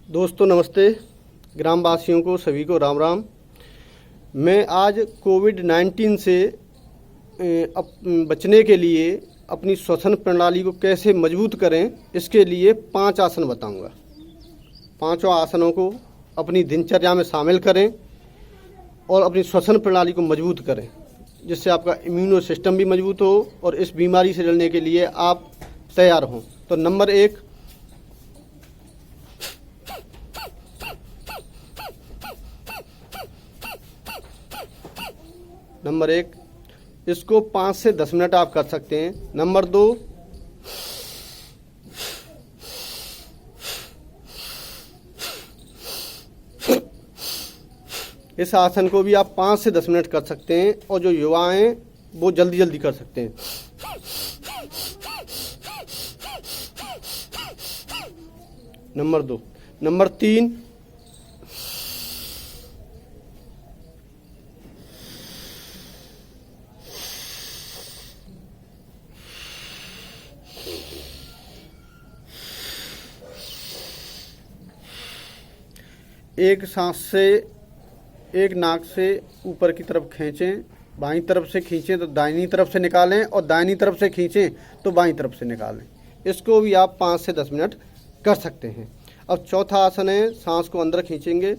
दोस्तों नमस्ते, ग्रामवासियों को सभी को राम राम। मैं आज कोविड-19 से बचने के लिए अपनी श्वसन प्रणाली को कैसे मजबूत करें, इसके लिए 5 आसन बताऊंगा। पांचों आसनों को अपनी दिनचर्या में शामिल करें और अपनी श्वसन प्रणाली को मजबूत करें, जिससे आपका इम्यूनो सिस्टम भी मजबूत हो और इस बीमारी से लड़ने के लिए आप तैयार हों। तो नंबर 1, इसको 5 से 10 मिनट आप कर सकते हैं। नंबर 2, इस आसन को भी आप 5 से 10 मिनट कर सकते हैं और जो युवा हैं वो जल्दी जल्दी कर सकते हैं। नंबर 2, नंबर 3, एक सांस से एक नाक से ऊपर की तरफ खींचें, बाईं तरफ से खींचें तो दाहिनी तरफ से निकालें और दाहिनी तरफ से खींचें तो बाईं तरफ से निकालें। इसको भी आप 5 से 10 मिनट कर सकते हैं। अब चौथा आसन है, सांस को अंदर खींचेंगे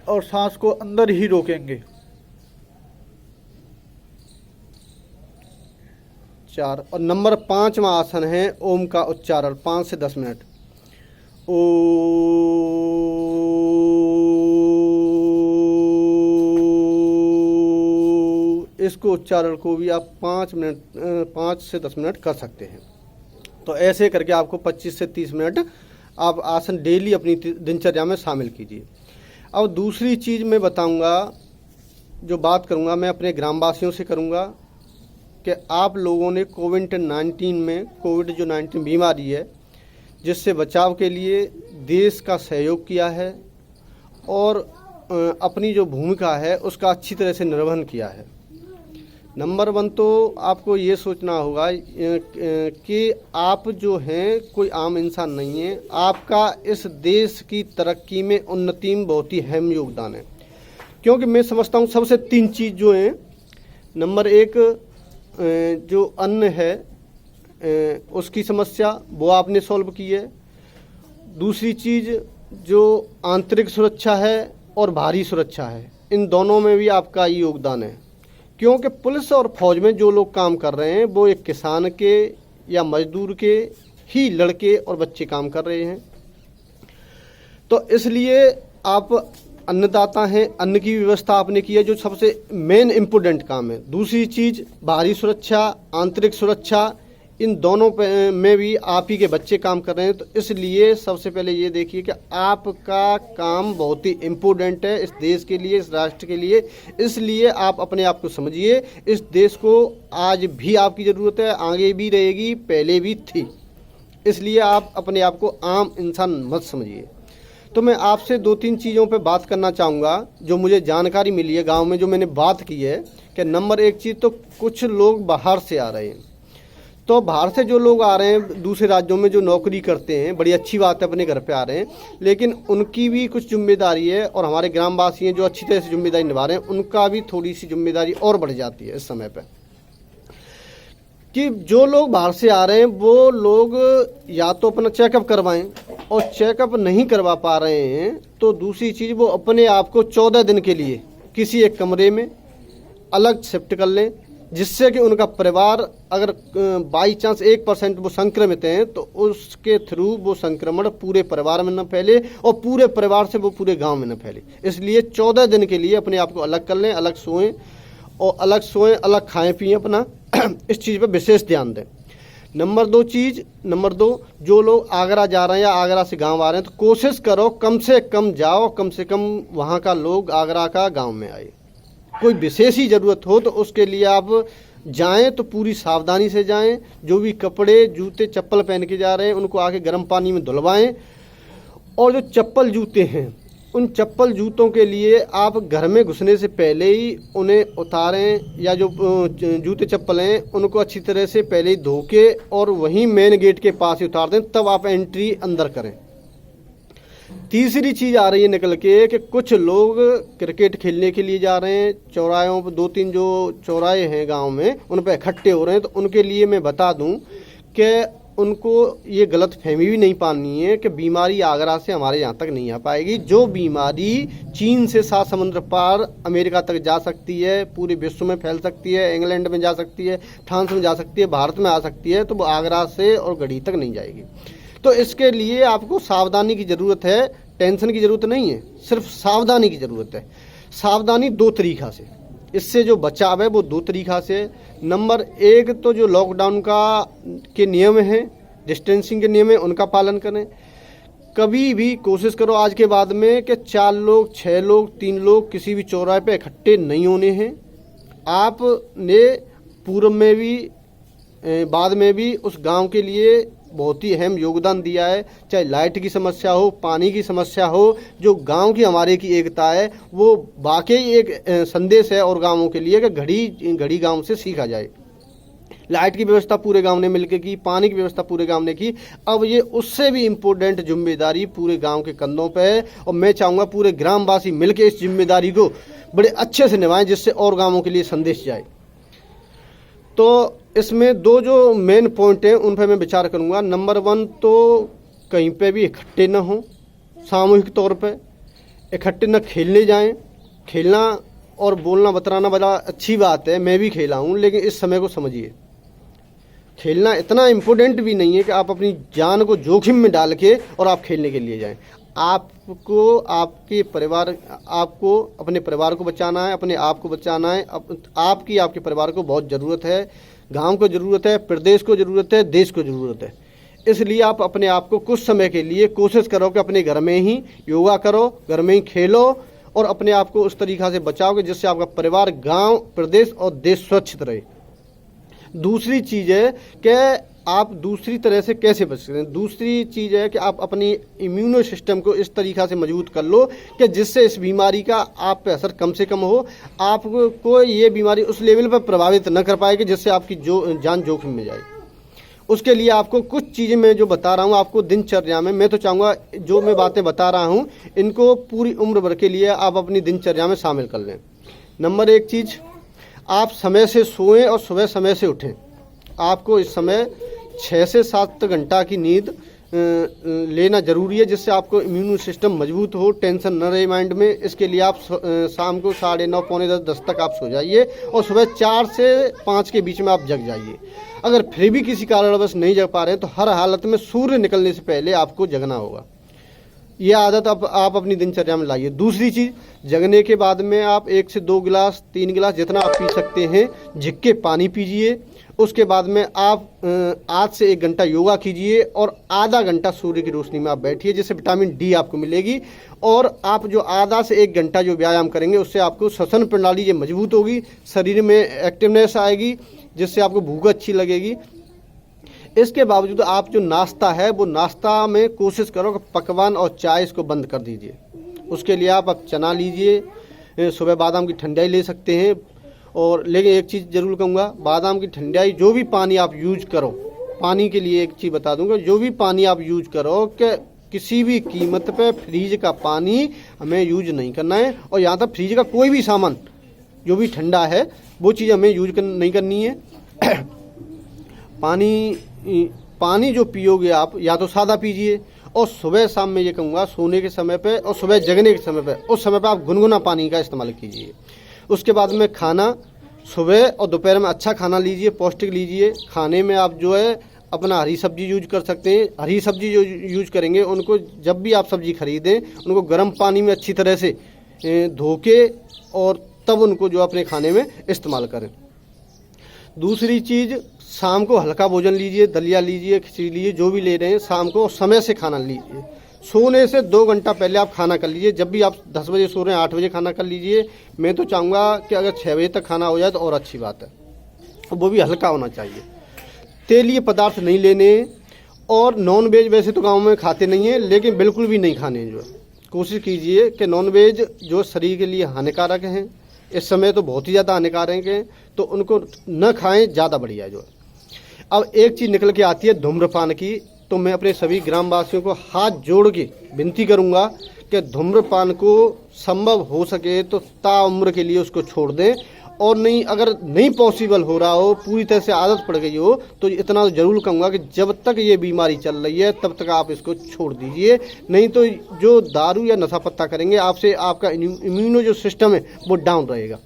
और सांस को अंदर ही रोकेंगे। 4 और नंबर 5वां आसन है ओम का उच्चारण 5 से 10 मिनट। ओ, इसको उच्चारण को भी आप 5 से 10 मिनट कर सकते हैं। तो ऐसे करके आपको 25 से 30 मिनट आप आसन डेली अपनी दिनचर्या में शामिल कीजिए। अब दूसरी चीज़ मैं बताऊंगा, जो बात करूंगा मैं अपने ग्रामवासियों से करूंगा कि आप लोगों ने कोविड-19 में, कोविड जो 19 बीमारी है, जिससे बचाव के लिए देश का सहयोग किया है और अपनी जो भूमिका है उसका अच्छी तरह से निर्वहन किया है। नंबर 1 तो आपको ये सोचना होगा कि आप जो हैं कोई आम इंसान नहीं है। आपका इस देश की तरक्की में, उन्नति में बहुत ही अहम योगदान है, क्योंकि मैं समझता हूँ सबसे 3 चीज़ जो हैं। नंबर 1, जो अन्न है उसकी समस्या वो आपने सॉल्व की है। दूसरी चीज़ जो आंतरिक सुरक्षा है और बाहरी सुरक्षा है, इन दोनों में भी आपका ही योगदान है, क्योंकि पुलिस और फौज में जो लोग काम कर रहे हैं वो एक किसान के या मजदूर के ही लड़के और बच्चे काम कर रहे हैं। तो इसलिए आप अन्नदाता हैं, अन्न की व्यवस्था आपने की है, जो सबसे मेन इम्पोर्टेंट काम है। दूसरी चीज़ बाहरी सुरक्षा, आंतरिक सुरक्षा, इन दोनों में भी आप ही के बच्चे काम कर रहे हैं। तो इसलिए सबसे पहले ये देखिए कि आपका काम बहुत ही इम्पोर्टेंट है इस देश के लिए, इस राष्ट्र के लिए। इसलिए आप अपने आप को समझिए, इस देश को आज भी आपकी ज़रूरत है, आगे भी रहेगी, पहले भी थी। इसलिए आप अपने आप को आम इंसान मत समझिए। तो मैं आपसे 2-3 चीज़ों पे बात करना चाहूँगा जो मुझे जानकारी मिली है गांव में, जो मैंने बात की है कि नंबर 1 चीज़ तो कुछ लोग बाहर से आ रहे हैं। तो बाहर से जो लोग आ रहे हैं दूसरे राज्यों में, जो नौकरी करते हैं, बड़ी अच्छी बात है, अपने घर पे आ रहे हैं, लेकिन उनकी भी कुछ जिम्मेदारी है और हमारे ग्रामवासी हैं जो अच्छी तरह से जिम्मेदारी निभा रहे हैं, उनका भी थोड़ी सी जिम्मेदारी और बढ़ जाती है इस समय पर। कि जो लोग बाहर से आ रहे हैं वो लोग या तो अपना चेकअप करवाएं, और चेकअप नहीं करवा पा रहे हैं तो दूसरी चीज़ वो अपने आप को 14 दिन के लिए किसी एक कमरे में अलग शिफ्ट कर लें, जिससे कि उनका परिवार, अगर बाई चांस 1% वो संक्रमित हैं तो उसके थ्रू वो संक्रमण पूरे परिवार में न फैले और पूरे परिवार से वो पूरे गांव में न फैले। इसलिए 14 दिन के लिए अपने आप को अलग कर लें, अलग सोएं और अलग खाएं पिएं अपना इस चीज़ पर विशेष ध्यान दें। नंबर 2, जो लोग आगरा जा रहे हैं या आगरा से गांव आ रहे हैं तो कोशिश करो कम से कम जाओ, कम से कम वहां का लोग आगरा का गांव में आए। कोई विशेष ही ज़रूरत हो तो उसके लिए आप जाएं तो पूरी सावधानी से जाएं। जो भी कपड़े, जूते, चप्पल पहन के जा रहे हैं उनको आके गर्म पानी में धुलवाएं, और जो चप्पल जूते हैं उन चप्पल जूतों के लिए आप घर में घुसने से पहले ही उन्हें उतारें, या जो जूते चप्पल हैं उनको अच्छी तरह से पहले ही धो के और वहीं मेन गेट के पास ही उतार दें, तब आप एंट्री अंदर करें। तीसरी चीज़ आ रही है निकल के कि कुछ लोग क्रिकेट खेलने के लिए जा रहे हैं, चौराहों पर 2-3 जो चौराहे हैं गांव में उन पर इकट्ठे हो रहे हैं। तो उनके लिए मैं बता दूं कि उनको ये गलत फहमी भी नहीं पानी है कि बीमारी आगरा से हमारे यहाँ तक नहीं आ पाएगी। जो बीमारी चीन से 7 समुद्र पार अमेरिका तक जा सकती है, पूरे विश्व में फैल सकती है, इंग्लैंड में जा सकती है, फ्रांस में जा सकती है, भारत में आ सकती है, तो वो आगरा से और गढ़ी तक नहीं जाएगी। तो इसके लिए आपको सावधानी की ज़रूरत है, टेंशन की ज़रूरत नहीं है, सिर्फ सावधानी की ज़रूरत है। सावधानी 2 तरीक़ा से, इससे जो बचाव है वो 2 तरीक़ा से। नंबर 1 तो जो लॉकडाउन के नियम हैं, डिस्टेंसिंग के नियम हैं, उनका पालन करें। कभी भी कोशिश करो आज के बाद में कि 4 लोग, 6 लोग, 3 लोग किसी भी चौराहे पे इकट्ठे नहीं होने हैं। आपने पूर्व में भी बाद में भी उस गांव के लिए बहुत ही अहम योगदान दिया है, चाहे लाइट की समस्या हो, पानी की समस्या हो। जो गांव की हमारे की एकता है वो वाकई एक संदेश है और गांवों के लिए कि घड़ी गांव से सीखा जाए। लाइट की व्यवस्था पूरे गांव ने मिलकर की, पानी की व्यवस्था पूरे गांव ने की। अब ये उससे भी इम्पोर्टेंट जिम्मेदारी पूरे गांव के कंधों पे है और मैं चाहूँगा पूरे ग्रामवासी मिलकर इस जिम्मेदारी को बड़े अच्छे से निभाएं, जिससे और गांवों के लिए संदेश जाए। तो इसमें 2 जो मेन पॉइंट हैं उन पर मैं विचार करूंगा। नंबर 1 तो कहीं पे भी इकट्ठे न हों, सामूहिक तौर पे इकट्ठे न खेलने जाएं। खेलना और बोलना बतराना बड़ा अच्छी बात है, मैं भी खेला हूँ, लेकिन इस समय को समझिए। खेलना इतना इम्पोर्टेंट भी नहीं है कि आप अपनी जान को जोखिम में डाल के और आप खेलने के लिए जाएं। आपको आपके अपने परिवार को बचाना है, अपने आप को बचाना है। आपके परिवार को बहुत ज़रूरत है, गांव को ज़रूरत है, प्रदेश को ज़रूरत है, देश को ज़रूरत है। इसलिए आप अपने आप को कुछ समय के लिए कोशिश करो कि अपने घर में ही योगा करो, घर में ही खेलो और अपने आप को उस तरीक़ा से बचाओ कि जिससे आपका परिवार, गांव, प्रदेश और देश सुरक्षित रहे। दूसरी चीज़ है कि आप दूसरी तरह से कैसे बच सकते हैं। दूसरी चीज़ है कि आप अपनी इम्यूनो सिस्टम को इस तरीक़ा से मजबूत कर लो कि जिससे इस बीमारी का आप पे असर कम से कम हो, आपको ये बीमारी उस लेवल पर प्रभावित न कर पाएगी जिससे आपकी जान जोखिम में जाए। उसके लिए आपको कुछ चीज़ें मैं जो बता रहा हूँ आपको दिनचर्या में, मैं तो चाहूँगा जो मैं बातें बता रहा हूँ इनको पूरी उम्र भर के लिए आप अपनी दिनचर्या में शामिल कर लें। नंबर 1 चीज़, आप समय से सोएं और सुबह समय से उठें। आपको इस समय 6 से 7 घंटा की नींद लेना ज़रूरी है, जिससे आपको इम्यून सिस्टम मजबूत हो, टेंशन न रहे माइंड में। इसके लिए आप शाम को 9:30 पौने 10 तक आप सो जाइए और सुबह 4 से 5 के बीच में आप जग जाइए। अगर फिर भी किसी कारणवश नहीं जग पा रहे हैं तो हर हालत में सूर्य निकलने से पहले आपको जगना होगा। ये आदत आप अपनी दिनचर्या में लाइए। दूसरी चीज़, जगने के बाद में आप 1 से 2 गिलास 3 गिलास जितना आप पी सकते हैं झिक के पानी पीजिए। उसके बाद में आप आज से 1 घंटा योगा कीजिए और आधा घंटा सूर्य की रोशनी में आप बैठिए, जिससे विटामिन डी आपको मिलेगी। और आप जो आधा से 1 घंटा जो व्यायाम करेंगे उससे आपको श्वसन प्रणाली ये मजबूत होगी, शरीर में एक्टिवनेस आएगी, जिससे आपको भूख अच्छी लगेगी। इसके बावजूद आप जो नाश्ता है वो नाश्ता में कोशिश करो कि पकवान और चाय इसको बंद कर दीजिए। उसके लिए आप चना लीजिए, सुबह बादाम की ठंडाई ले सकते हैं। और लेकिन एक चीज़ ज़रूर कहूँगा, बादाम की ठंडाई जो भी पानी आप यूज करो, पानी के लिए एक चीज़ बता दूँगा, जो भी पानी आप यूज करो कि किसी भी कीमत पे फ्रिज का पानी हमें यूज नहीं करना है। और यहाँ तक फ्रिज का कोई भी सामान जो भी ठंडा है वो चीज़ हमें यूज नहीं करनी है। पानी जो पियोगे आप या तो सादा पीजिए, और सुबह शाम में ये कहूँगा सोने के समय पे और सुबह जगने के समय पे, उस समय पे आप गुनगुना पानी का इस्तेमाल कीजिए। उसके बाद में खाना सुबह और दोपहर में अच्छा खाना लीजिए, पौष्टिक लीजिए। खाने में आप जो है अपना हरी सब्जी यूज कर सकते हैं। हरी सब्जी जो यूज करेंगे उनको जब भी आप सब्जी खरीदें उनको गर्म पानी में अच्छी तरह से धो के और तब उनको जो अपने खाने में इस्तेमाल करें। दूसरी चीज़, शाम को हल्का भोजन लीजिए, दलिया लीजिए, खिचड़ी लीजिए, जो भी ले रहे हैं शाम को समय से खाना लीजिए। सोने से 2 घंटा पहले आप खाना कर लीजिए। जब भी आप 10 बजे सो रहे हैं 8 बजे खाना कर लीजिए। मैं तो चाहूँगा कि अगर 6 बजे तक खाना हो जाए तो और अच्छी बात है, वो भी हल्का होना चाहिए। तेलीय पदार्थ नहीं लेने, और नॉन वेज वैसे तो गाँव में खाते नहीं हैं, लेकिन बिल्कुल भी नहीं खाने जो है। कोशिश कीजिए कि नॉनवेज जो शरीर के लिए हानिकारक हैं, इस समय तो बहुत ही ज़्यादा हानिकारक हैं, तो उनको न खाएं, ज़्यादा बढ़िया जो है। अब एक चीज़ निकल के आती है धूम्रपान की, तो मैं अपने सभी ग्रामवासियों को हाथ जोड़ के विनती करूंगा कि धूम्रपान को संभव हो सके तो ताउम्र के लिए उसको छोड़ दें, और नहीं, अगर नहीं पॉसिबल हो रहा हो, पूरी तरह से आदत पड़ गई हो, तो इतना जरूर कहूँगा कि जब तक ये बीमारी चल रही है तब तक आप इसको छोड़ दीजिए। नहीं तो जो दारू या नशा पत्ता करेंगे आपसे, आपका इम्यूनो जो सिस्टम है वो डाउन रहेगा।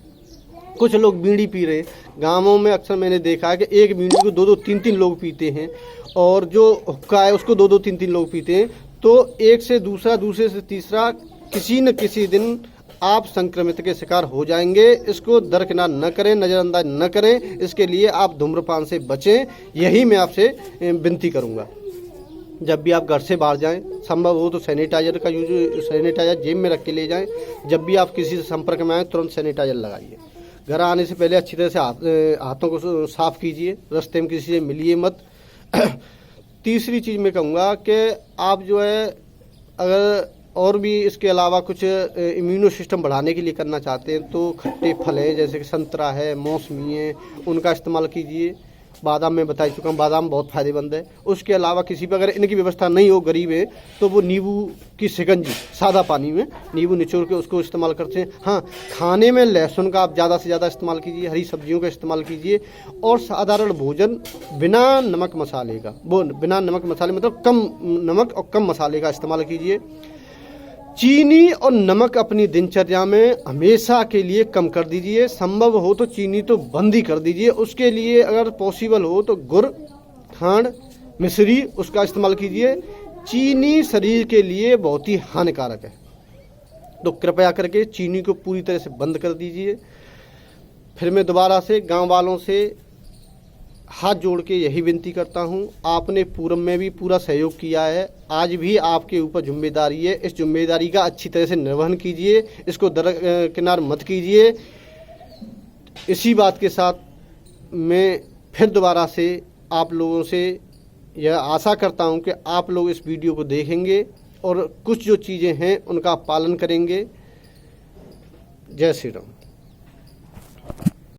कुछ लोग बीड़ी पी रहे, गाँवों में अक्सर मैंने देखा है कि एक बीड़ी को 2-2, 3-3 लोग पीते हैं, और जो हुक्का है उसको 2-2, 3-3 लोग पीते हैं। तो एक से दूसरा, दूसरे से तीसरा, किसी न किसी दिन आप संक्रमित के शिकार हो जाएंगे। इसको दरकिनार न करें, नज़रअंदाज न करें, इसके लिए आप धूम्रपान से बचें, यही मैं आपसे विनती करूंगा। जब भी आप घर से बाहर जाएं, संभव हो तो सैनिटाइजर का यूज, सैनिटाइजर जेब में रख के ले जाएं। जब भी आप किसी से संपर्क में आएँ तुरंत सैनिटाइजर लगाइए। घर आने से पहले अच्छी तरह से हाथों को साफ कीजिए, रास्ते में किसी से मिलिए मत। तीसरी चीज़ मैं कहूँगा कि आप जो है, अगर और भी इसके अलावा कुछ इम्यूनो सिस्टम बढ़ाने के लिए करना चाहते हैं तो खट्टे फल हैं, जैसे कि संतरा है, मौसमी है, उनका इस्तेमाल कीजिए। बादाम में बता चुका हूँ, बादाम बहुत फ़ायदेमंद है। उसके अलावा किसी पर अगर इनकी व्यवस्था नहीं हो, गरीब है, तो वो नींबू की शिकंजी सादा पानी में नींबू निचोड़ के उसको इस्तेमाल करते हैं। हाँ, खाने में लहसुन का आप ज़्यादा से ज़्यादा इस्तेमाल कीजिए, हरी सब्जियों का इस्तेमाल कीजिए, और साधारण भोजन बिना नमक मसाले का, वो बिना नमक मसाले मतलब कम नमक और कम मसाले का इस्तेमाल कीजिए। चीनी और नमक अपनी दिनचर्या में हमेशा के लिए कम कर दीजिए। संभव हो तो चीनी तो बंद ही कर दीजिए। उसके लिए अगर पॉसिबल हो तो गुड़, खांड, मिश्री उसका इस्तेमाल कीजिए। चीनी शरीर के लिए बहुत ही हानिकारक है, तो कृपया करके चीनी को पूरी तरह से बंद कर दीजिए। फिर मैं दोबारा से गांव वालों से हाथ जोड़ के यही विनती करता हूं, आपने पूर्व में भी पूरा सहयोग किया है, आज भी आपके ऊपर जिम्मेदारी है। इस जिम्मेदारी का अच्छी तरह से निर्वहन कीजिए, इसको दरकिनार मत कीजिए। इसी बात के साथ मैं फिर दोबारा से आप लोगों से यह आशा करता हूं कि आप लोग इस वीडियो को देखेंगे और कुछ जो चीज़ें हैं उनका पालन करेंगे। जय श्री राम।